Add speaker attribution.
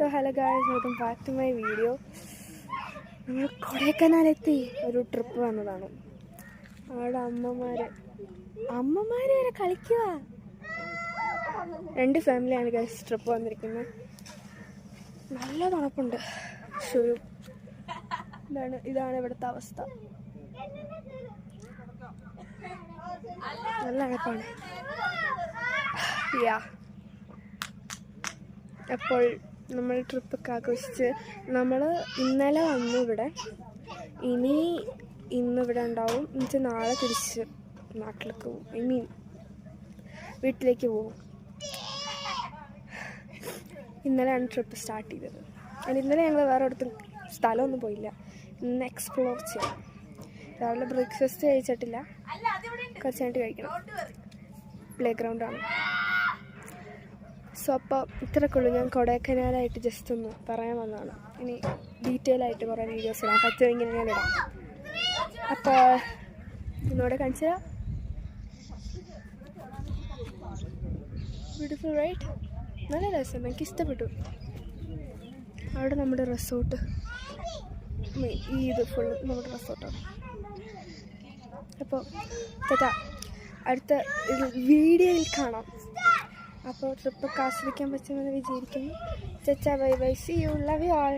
Speaker 1: So hello guys, welcome back to my video. നമ്മൾ കൊടൈക്കനാലെത്തി ഒരു ട്രിപ്പ് വന്നതാണ്. അവിടെ അമ്മമാർ വരെ കളിക്കുക. 2 ഫാമിലിയാണ് ഗൈസ് ട്രിപ്പ് വന്നിരിക്കുന്നത്. നല്ല തണുപ്പുണ്ട്. ഇതാണ് ഇവിടുത്തെ അവസ്ഥ. നല്ല തണുപ്പാണ്. അപ്പോൾ നമ്മൾ ട്രിപ്പൊക്കെ ആഘോഷിച്ച് നമ്മൾ ഇന്നലെ വന്നു ഇവിടെ. ഇന്നിവിടെ ഉണ്ടാവും. എന്നിട്ട് നാളെ തിരിച്ച് നാട്ടിലേക്ക് പോകും. വീട്ടിലേക്ക് പോകും. ഇന്നലെയാണ് ട്രിപ്പ് സ്റ്റാർട്ട് ചെയ്തത്. ഇന്നലെ ഞങ്ങൾ വേറെ അടുത്തും സ്ഥലമൊന്നും പോയില്ല. ഇന്ന് എക്സ്പ്ലോർ ചെയ്യാം. രാവിലെ ബ്രേക്ക്ഫാസ്റ്റ് കഴിച്ചിട്ടില്ല, കുറച്ച് കഴിഞ്ഞിട്ട് കഴിക്കണം. പ്ലേ ഗ്രൗണ്ടാണ്. സോ അപ്പോൾ ഇത്രയൊക്കെയുള്ളൂ. ഞാൻ കൊടൈക്കനാലായിട്ട് ജസ്റ്റ് ഒന്ന് പറയാൻ വന്നതാണ്. ഇനി ഡീറ്റെയിൽ ആയിട്ട് കുറേ വീഡിയോസ് ഇടാൻ പറ്റുമെങ്കിൽ ഞാൻ ഇടാം. അപ്പോൾ ഇന്നോടെ കാണിച്ചു തരാം. Beautiful right. നല്ല രസം, എനിക്ക് ഇഷ്ടപ്പെട്ടു. അവിടെ നമ്മുടെ റിസോർട്ട്, ഇത് ഫുൾ നമ്മുടെ റിസോർട്ടാണ്. അപ്പോൾ ചേട്ടാ അടുത്ത വീഡിയോയിൽ കാണാം. അപ്പോൾ ട്രിപ്പൊക്കെ ആസ്വദിക്കാൻ പറ്റുമെന്ന് വിചാരിക്കുന്നു. ചേച്ചാ bye bye, see you, love you all.